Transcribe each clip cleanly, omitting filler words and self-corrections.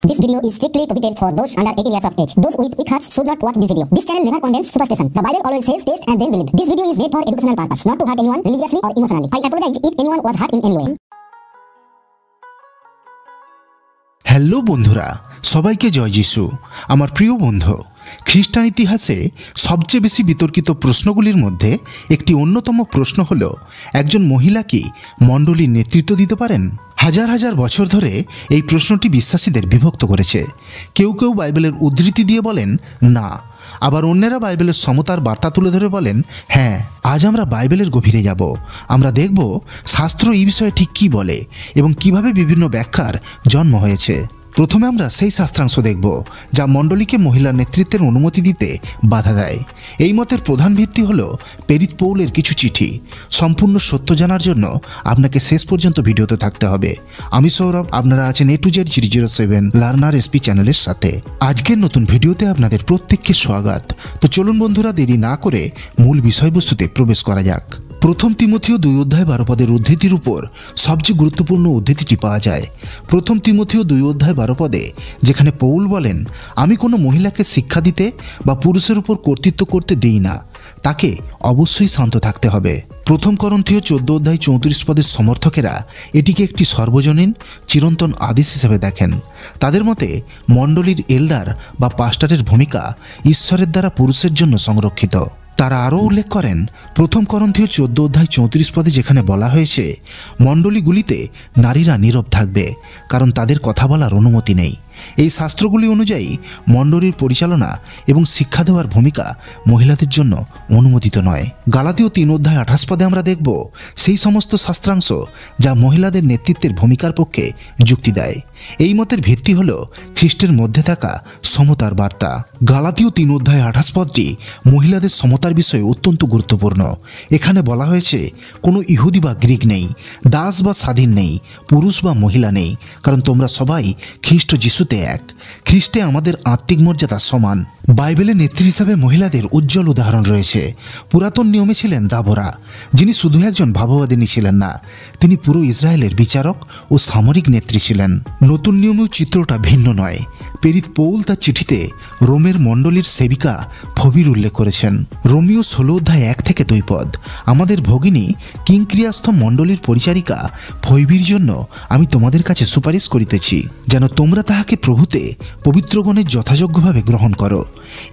This video is strictly prohibited for those under 18 years of age. Those with weak hearts should not watch this video. This channel never condemns superstition. The Bible always says taste and then believe. This video is made for educational purpose, not to hurt anyone religiously or emotionally. I apologize if anyone was hurt in any way. Hello বন্ধুরা, সবাইকে জয় যিশু। আমার প্রিয় বন্ধু, খ্রিস্টান ইতিহাসে সবচেয়ে বেশি বিতর্কিত প্রশ্নগুলির মধ্যে একটি অন্যতম প্রশ্ন হল, একজন মহিলা কি মণ্ডলীর নেতৃত্ব দিতে পারেন? হাজার হাজার বছর ধরে এই প্রশ্নটি বিশ্বাসীদের বিভক্ত করেছে। কেউ কেউ বাইবেলের উদ্ধৃতি দিয়ে বলেন না, আবার অন্যেরা বাইবেলের সমতার বার্তা তুলে ধরে বলেন হ্যাঁ। আজ আমরা বাইবেলের গভীরে যাব। আমরা দেখব শাস্ত্র এই বিষয়ে ঠিক কী বলে এবং কিভাবে বিভিন্ন ব্যাখ্যার জন্ম হয়েছে। প্রথমে আমরা সেই শাস্ত্রাংশ দেখব যা মণ্ডলীকে মহিলার নেতৃত্বের অনুমতি দিতে বাধা দেয়। এই মতের প্রধান ভিত্তি হল প্রেরিত পৌলের কিছু চিঠি। সম্পূর্ণ সত্য জানার জন্য আপনাকে শেষ পর্যন্ত ভিডিওতে থাকতে হবে। আমি সৌরভ, আপনারা আছেন A to Z 007 learner SP চ্যানেলের সাথে। আজকের নতুন ভিডিওতে আপনাদের প্রত্যেককে স্বাগত। তো চলুন বন্ধুরা, দেরি না করে মূল বিষয়বস্তুতে প্রবেশ করা যাক। প্রথম তিমথিও 2:12 উদ্ধৃতির উপর সবচেয়ে গুরুত্বপূর্ণ উদ্ধৃতিটি পাওয়া যায়। প্রথম তিমথিও 2:12 যেখানে পৌল বলেন, আমি কোনো মহিলাকে শিক্ষা দিতে বা পুরুষের উপর কর্তৃত্ব করতে দিই না, তাকে অবশ্যই শান্ত থাকতে হবে। প্রথম করন্থীয় 14:34 সমর্থকেরা এটিকে একটি সর্বজনীন চিরন্তন আদেশ হিসেবে দেখেন। তাদের মতে মণ্ডলীর এল্ডার বা পাস্টারের ভূমিকা ঈশ্বরের দ্বারা পুরুষের জন্য সংরক্ষিত। তারা আরও উল্লেখ করেন প্রথম করন্থীয় 14:34 যেখানে বলা হয়েছে, মণ্ডলীগুলিতে নারীরা নীরব থাকবে কারণ তাদের কথা বলার অনুমতি নেই। এই শাস্ত্রগুলি অনুযায়ী মণ্ডলীর পরিচালনা এবং শিক্ষা দেওয়ার ভূমিকা মহিলাদের জন্য অনুমোদিত নয়। গালাতীয় 3:28 আমরা দেখব সেই সমস্ত শাস্ত্রাংশ যা মহিলাদের নেতৃত্বের ভূমিকার পক্ষে যুক্তি দেয়। এই মতের ভিত্তি হল খ্রিস্টের মধ্যে থাকা সমতার বার্তা। গালাতীয় 3:28 মহিলাদের সমতার বিষয়ে অত্যন্ত গুরুত্বপূর্ণ। এখানে বলা হয়েছে কোনো ইহুদি বা গ্রিক নেই, দাস বা স্বাধীন নেই, পুরুষ বা মহিলা নেই, কারণ তোমরা সবাই খ্রিস্ট যিশুতে এক। খ্রিস্টে আমাদের আত্মিক মর্যাদা সমান। বাইবেলে নেত্রী হিসাবে মহিলাদের উজ্জ্বল উদাহরণ রয়েছে। পুরাতন নিয়মে ছিলেন দাবোরা, যিনি শুধু একজন ভাববাদিনী ছিলেন না, তিনি পুরো ইসরায়েলের বিচারক ও সামরিক নেত্রী ছিলেন। নতুন নিয়মেও চিত্রটা ভিন্ন নয়। প্রেরিত পৌল তার চিঠিতে রোমের মণ্ডলীর সেবিকা ফবির উল্লেখ করেছেন। রোমীয় 16:1-2 আমাদের ভগিনী কিংক্রিয়াস্থ মণ্ডলীর পরিচারিকা ফৈবির জন্য আমি তোমাদের কাছে সুপারিশ করিতেছি, যেন তোমরা তাহাকে প্রভুতে পবিত্রগণের যথাযোগ্যভাবে গ্রহণ করো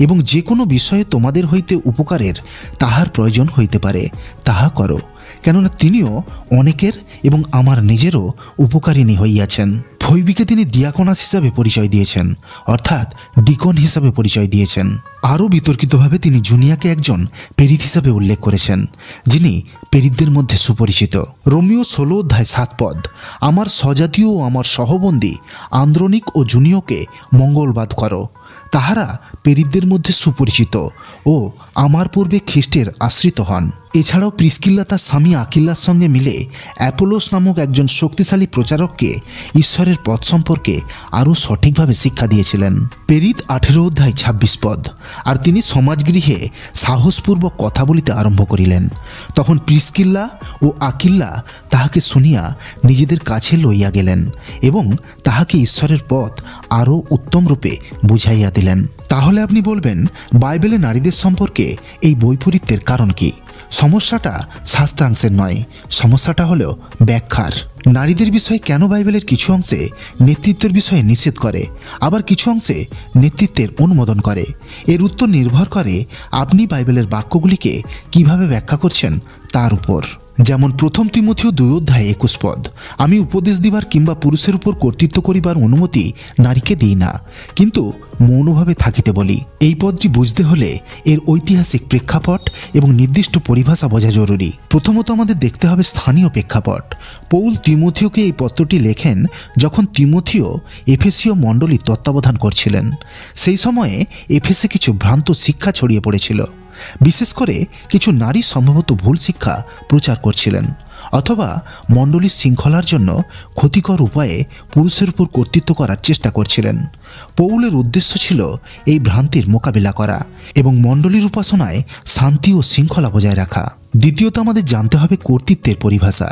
এবং যে কোনো বিষয়ে তোমাদের হইতে উপকারের তাহার প্রয়োজন হইতে পারে তাহা করো, কেননা তিনিও অনেকের এবং আমার নিজেরও উপকারিণী হইয়াছেন। ফৈবিকে তিনি দিয়াকনাস হিসাবে পরিচয় দিয়েছেন, অর্থাৎ ডিকন হিসাবে পরিচয় দিয়েছেন। আরও বিতর্কিতভাবে তিনি জুনিয়াকে একজন প্রেরিত হিসাবে উল্লেখ করেছেন, যিনি প্রেরিতদের মধ্যে সুপরিচিত। রোমীয় 16:7 আমার স্বজাতীয় ও আমার সহবন্দী আন্দ্রনিক ও জুনিয়কে মঙ্গলবাদ করো, তাহারা প্রেরিতদের মধ্যে সুপরিচিত ও আমার পূর্বে খ্রিস্টের আশ্রিত হন। এছাড়াও প্রিস্কিল্লা তার স্বামী আকিল্লার সঙ্গে মিলে অ্যাপোলোস নামক একজন শক্তিশালী প্রচারককে ঈশ্বরের পথ সম্পর্কে আরও সঠিকভাবে শিক্ষা দিয়েছিলেন। প্রেরিত 18:26 আর তিনি সমাজগৃহে সাহসপূর্বক কথা বলিতে আরম্ভ করিলেন। তখন প্রিস্কিল্লা ও আকিল্লা তাহাকে শুনিয়া নিজেদের কাছে লইয়া গেলেন এবং তাহাকে ঈশ্বরের পথ আরও উত্তম রূপে বুঝাইয়া দিলেন। তাহলে আপনি বলবেন, বাইবেলে নারীদের সম্পর্কে এই বৈপরীত্যের কারণ কি? সমস্যাটা শাস্ত্রাংশের নয়, সমস্যাটা হলো ব্যাখ্যার। নারীদের বিষয়ে কেন বাইবেলের কিছু অংশে নেতৃত্বের বিষয়ে নিষেধ করে, আবার কিছু অংশে নেতৃত্বের অনুমোদন করে? এর উত্তর নির্ভর করে আপনি বাইবেলের বাক্যগুলিকে কিভাবে ব্যাখ্যা করছেন তার উপর। যেমন প্রথম তিমথিও 2:21 আমি উপদেশ দিবার কিংবা পুরুষের উপর কর্তৃত্ব করিবার অনুমতি নারীকে দিই না, কিন্তু মৌনভাবে থাকিতে বলি। এই পদটি বুঝতে হলে এর ঐতিহাসিক প্রেক্ষাপট এবং নির্দিষ্ট পরিভাষা বোঝা জরুরি। প্রথমত আমাদের দেখতে হবে স্থানীয় প্রেক্ষাপট। পৌল তিমথিওকে এই পত্রটি লেখেন যখন তিমথিও এফেসীয় মণ্ডলীর তত্ত্বাবধান করছিলেন। সেই সময়ে এফেসে কিছু ভ্রান্ত শিক্ষা ছড়িয়ে পড়েছিল। বিশেষ করে কিছু নারী সম্ভবত ভুল শিক্ষা প্রচার করছিলেন। অথবা মণ্ডলীর শৃঙ্খলার জন্য ক্ষতিকর উপায়ে পুরুষের উপর কর্তৃত্ব করার চেষ্টা করছিলেন। পৌলের উদ্দেশ্য ছিল এই ভ্রান্তির মোকাবিলা করা এবং মণ্ডলীর উপাসনায় শান্তি ও শৃঙ্খলা বজায় রাখা। দ্বিতীয়ত আমাদের জানতে হবে কর্তৃত্বের পরিভাষা।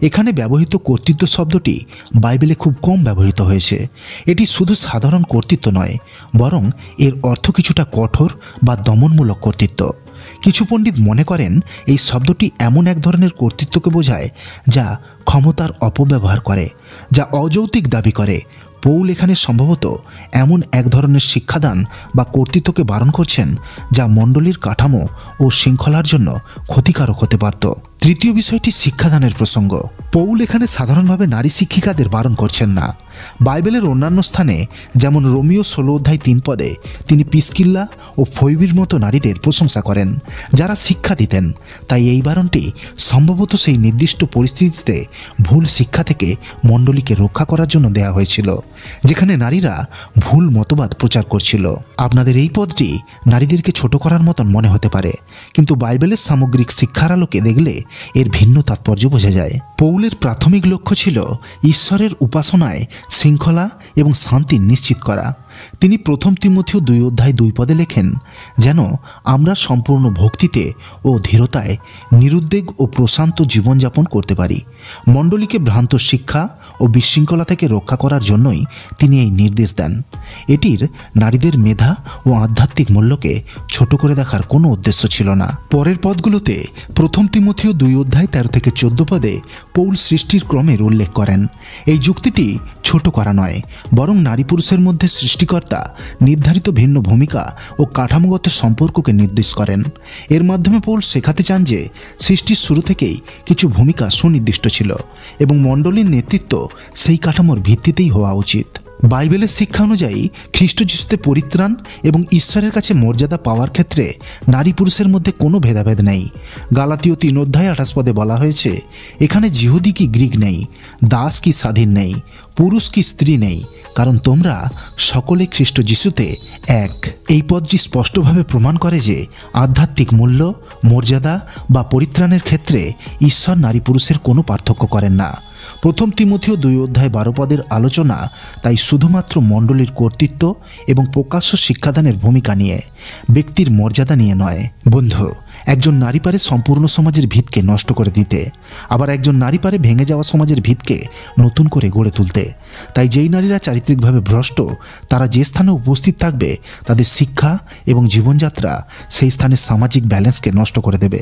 এখানে ব্যবহৃত কর্তৃত্ব শব্দটি বাইবেলে খুব কম ব্যবহৃত হয়েছে। এটি শুধু সাধারণ কর্তৃত্ব নয়, বরং এর অর্থ কিছুটা কঠোর বা দমনমূলক কর্তৃত্ব। কিছু পণ্ডিত মনে করেন এই শব্দটি এমন এক ধরনের কর্তৃত্বকে বোঝায় যা ক্ষমতার অপব্যবহার করে, যা অযৌক্তিক দাবি করে। পৌল এখানে সম্ভবত এমন এক ধরনের শিক্ষাদান বা কর্তৃত্বকে বারণ করছেন যা মণ্ডলীর কাঠামো ও শৃঙ্খলার জন্য ক্ষতিকারক হতে পারত। তৃতীয় বিষয়টি শিক্ষাদানের প্রসঙ্গ। পৌল এখানে সাধারণভাবে নারী শিক্ষিকাদের বারণ করছেন না। বাইবেলের অন্যান্য স্থানে, যেমন রোমিও 16:3 তিনি পিসকিল্লা ও ফৈবির মতো নারীদের প্রশংসা করেন যারা শিক্ষা দিতেন। তাই এই বারণটি সম্ভবত সেই নির্দিষ্ট পরিস্থিতিতে ভুল শিক্ষা থেকে মণ্ডলীকে রক্ষা করার জন্য দেয়া হয়েছিল, যেখানে নারীরা ভুল মতবাদ প্রচার করছিল। আপনাদের এই পদটি নারীদেরকে ছোট করার মতন মনে হতে পারে, কিন্তু বাইবেলের সামগ্রিক শিক্ষার আলোকে দেখলে এর ভিন্ন তাৎপর্য বোঝা যায়। পৌলের প্রাথমিক লক্ষ্য ছিল ঈশ্বরের উপাসনায় শৃঙ্খলা এবং শান্তি নিশ্চিত করা। তিনি প্রথম তিমথিও 2:2 লেখেন, যেন আমরা সম্পূর্ণ ভক্তিতে ও ধীরতায় নিরুদ্বেগ ও প্রশান্ত জীবনযাপন করতে পারি। মণ্ডলীকে ভ্রান্ত শিক্ষা ও বিশৃঙ্খলা থেকে রক্ষা করার জন্যই তিনি এই নির্দেশ দেন। এটির নারীদের মেধা ও আধ্যাত্মিক মূল্যকে ছোট করে দেখার কোনো উদ্দেশ্য ছিল না। পরের পদগুলোতে প্রথম তিমথিও 2:13-14 পৌল সৃষ্টির ক্রমের উল্লেখ করেন। এই যুক্তিটি ছোট করা নয়, বরং নারী পুরুষের মধ্যে সৃষ্টিকর্তা নির্ধারিত ভিন্ন ভূমিকা ও কাঠামোগত সম্পর্ককে নির্দেশ করেন। এর মাধ্যমে পৌল শেখাতে চান যে সৃষ্টির শুরু থেকেই কিছু ভূমিকা সুনির্দিষ্ট ছিল এবং মণ্ডলীর নেতৃত্ব সেই কাঠামোর ভিত্তিতেই হওয়া উচিত। বাইবেলের শিক্ষা অনুযায়ী খ্রিস্ট যিশুতে পরিত্রাণ এবং ঈশ্বরের কাছে মর্যাদা পাওয়ার ক্ষেত্রে নারী পুরুষের মধ্যে কোনো ভেদাভেদ নেই। গালাতীয় 3:28 বলা হয়েছে, এখানে জিহুদি কি গ্রিক নেই, দাস কি স্বাধীন নেই, পুরুষ কি স্ত্রী নেই, কারণ তোমরা সকলে খ্রিস্ট যিশুতে এক। এই পদটি স্পষ্টভাবে প্রমাণ করে যে আধ্যাত্মিক মূল্য, মর্যাদা বা পরিত্রাণের ক্ষেত্রে ঈশ্বর নারী পুরুষের কোনো পার্থক্য করেন না। প্রথম তিমথিও 2:12 আলোচনা তাই শুধুমাত্র মণ্ডলীর কর্তৃত্ব এবং প্রকাশ্য শিক্ষাদানের ভূমিকা নিয়ে, ব্যক্তির মর্যাদা নিয়ে নয়। বন্ধু, একজন নারী পারে সম্পূর্ণ সমাজের ভিতকে নষ্ট করে দিতে, আবার একজন নারী পারে ভেঙে যাওয়া সমাজের ভিতকে নতুন করে গড়ে তুলতে। তাই যেই নারীরা চারিত্রিকভাবে ভ্রষ্ট, তারা যে স্থানে উপস্থিত থাকবে তাদের শিক্ষা এবং জীবনযাত্রা সেই স্থানের সামাজিক ব্যালেন্সকে নষ্ট করে দেবে,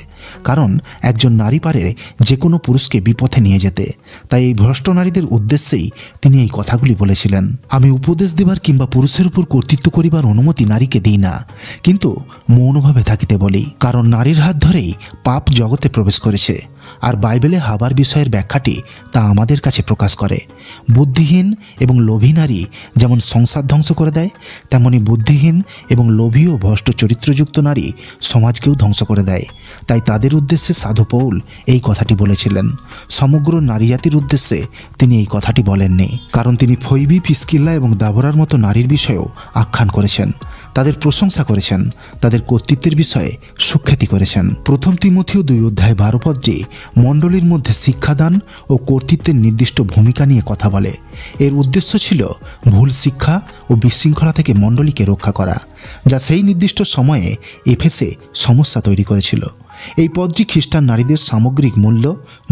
কারণ একজন নারী পারে যে কোনো পুরুষকে বিপথে নিয়ে যেতে। তাই এই ভ্রষ্ট নারীদের উদ্দেশ্যেই তিনি এই কথাগুলি বলেছিলেন। আমি উপদেশ দেবার কিংবা পুরুষের উপর কর্তৃত্ব করিবার অনুমতি নারীকে দিই না, কিন্তু মৌনভাবে থাকিতে বলি, কারণ নারীর হাত ধরেই পাপ জগতে প্রবেশ করেছে। আর বাইবেলে হাবার বিষয়ের ব্যাখ্যাটি তা আমাদের কাছে প্রকাশ করে। বুদ্ধিহীন এবং লোভী নারী যেমন সংসার ধ্বংস করে দেয়, তেমনি বুদ্ধিহীন এবং লোভী ও ভ্রষ্ট চরিত্রযুক্ত নারী সমাজকেও ধ্বংস করে দেয়। তাই তাদের উদ্দেশ্যে সাধু পৌল এই কথাটি বলেছিলেন। সমগ্র নারী জাতির উদ্দেশ্যে তিনি এই কথাটি বলেননি, কারণ তিনি ফৈবি, প্রিস্কিল্লা এবং দাবরার মতো নারীর বিষয়েও আখ্যান করেছেন, তাদের প্রশংসা করেছেন, তাদের কর্তৃত্বের বিষয়ে সুখ্যাতি করেছেন। প্রথম তিমথিও 2:12 মণ্ডলীর মধ্যে শিক্ষাদান ও কর্তৃত্বের নির্দিষ্ট ভূমিকা নিয়ে কথা বলে। এর উদ্দেশ্য ছিল ভুল শিক্ষা ও বিশৃঙ্খলা থেকে মণ্ডলীকে রক্ষা করা, যা সেই নির্দিষ্ট সময়ে এফেসে সমস্যা তৈরি করেছিল। এই পদটি খ্রিস্টান নারীদের সামগ্রিক মূল্য,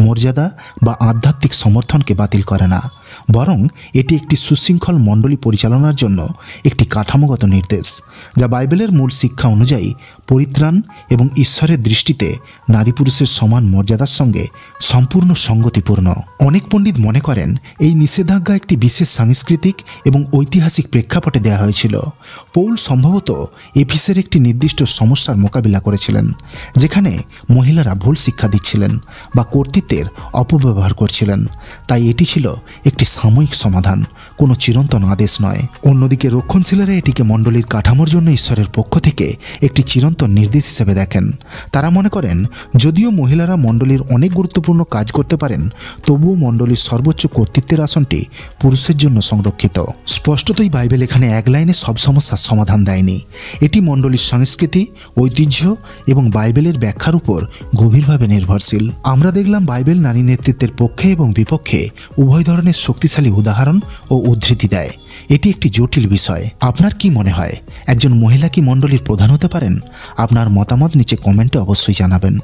মর্যাদা বা আধ্যাত্মিক সমর্থনকে বাতিল করে না, বরং এটি একটি সুশৃঙ্খল মণ্ডলী পরিচালনার জন্য একটি কাঠামোগত নির্দেশ, যা বাইবেলের মূল শিক্ষা অনুযায়ী পরিত্রাণ এবং ঈশ্বরের দৃষ্টিতে নারী পুরুষের সমান মর্যাদার সঙ্গে সম্পূর্ণ সঙ্গতিপূর্ণ। অনেক পণ্ডিত মনে করেন এই নিষেধাজ্ঞা একটি বিশেষ সাংস্কৃতিক এবং ঐতিহাসিক প্রেক্ষাপটে দেওয়া হয়েছিল। পৌল সম্ভবত এফিসের একটি নির্দিষ্ট সমস্যার মোকাবিলা করেছিলেন, যেখানে মহিলারা ভুল শিক্ষা দিচ্ছিলেন বা কর্তৃত্বের অপব্যবহার করছিলেন। তাই এটি ছিল একটি সাময়িক সমাধান, কোনো চিরন্তন আদেশ নয়। অন্যদিকে রক্ষণশীলেরা এটিকে মণ্ডলীর কাঠামোর জন্য ঈশ্বরের পক্ষ থেকে একটি চিরন্তন নির্দেশ হিসেবে দেখেন। তারা মনে করেন যদিও মহিলারা মণ্ডলীর অনেক গুরুত্বপূর্ণ কাজ করতে পারেন, তবুও মণ্ডলীর সর্বোচ্চ কর্তৃত্বের আসনটি পুরুষের জন্য সংরক্ষিত। স্পষ্টতই বাইবেল এখানে এক লাইনে সব সমস্যার সমাধান দেয়নি। এটি মণ্ডলীর সংস্কৃতি, ঐতিহ্য এবং বাইবেলের ব্যাখ্যার উপর গভীরভাবে নির্ভরশীল। আমরা দেখলাম বাইবেল নারী নেতৃত্বের পক্ষে এবং বিপক্ষে উভয় ধরনের শক্তিশালী উদাহরণ ও উদ্ধৃতি দেয়। এটি একটি জটিল বিষয়। আপনার কি মনে হয় একজন মহিলা কি মণ্ডলীর প্রধান হতে পারেন? আপনার মতামত নিচে কমেন্টে অবশ্যই জানাবেন।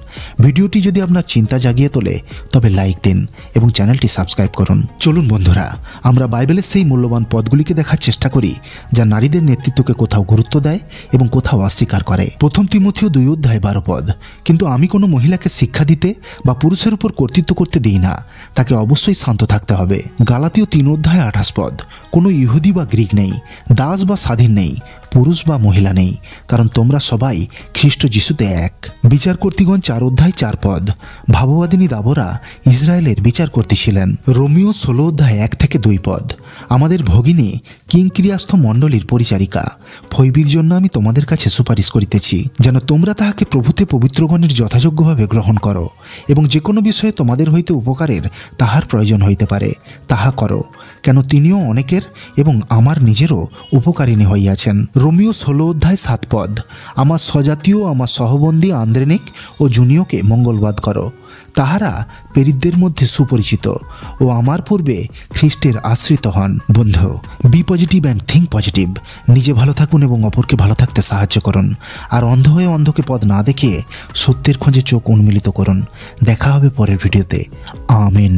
ভিডিওটি যদি আপনার চিন্তা জাগিয়ে তোলে তবে লাইক দিন এবং চ্যানেলটি সাবস্ক্রাইব করুন। চলুন বন্ধুরা, আমরা বাইবেলের সেই মূল্যবান পদগুলিকে দেখার চেষ্টা করি যা নারীদের নেতৃত্বকে কোথাও গুরুত্ব দেয় এবং কোথাও অস্বীকার করে। 1 তিমথিও 2:12 পদ। কিন্তু আমি কোনো মহিলাকে শিক্ষা দিতে বা পুরুষের উপর কর্তৃত্ব করতে দিই না, তাকে অবশ্যই শান্ত থাকতে হবে। গালাতীয় 3:28 পদ। কোনো ইহুদি বা গ্রিক নেই, দাস বা স্বাধীন নেই, পুরুষ বা মহিলা নেই, কারণ তোমরা সবাই খ্রিস্ট যিশুতে এক। বিচারকর্তীগণ 4:4 পদ। ভাববাদিনী দাবরা ইসরায়েলের বিচারকর্তী ছিলেন। রোমিও 16:1-2 পদ। আমাদের ভগিনী কিংক্রিয়াস্থ মণ্ডলীর পরিচারিকা। ফৈবির জন্য আমি তোমাদের কাছে সুপারিশ করিতেছি, যেন তোমরা তাহাকে প্রভুতে পবিত্রগণের যথাযোগ্যভাবে গ্রহণ করো, এবং যে কোনো বিষয়ে তোমাদের হইতে উপকারের তাহার প্রয়োজন হইতে পারে তাহা করো, কেন তিনিও অনেকের এবং আমার নিজেরও উপকারিণী হইয়াছেন। রোমিও 16:7 পদ। আমার স্বজাতীয় আমার সহবন্দী আন্দ্রেনিক ও জুনিয়কে মঙ্গলবাদ করো। তাহারা পেরিতদের মধ্যে সুপরিচিত ও আমার পূর্বে খ্রিস্টের আশ্রিত হন। বন্ধু, be positive and think positive. নিজে ভালো থাকুন এবং অপরকে ভালো থাকতে সাহায্য করুন। আর অন্ধ হয়ে অন্ধকে পথ না দেখিয়ে সত্যের খোঁজে চোখ উন্মিলিত করুন। দেখা হবে পরের ভিডিওতে। আমিন।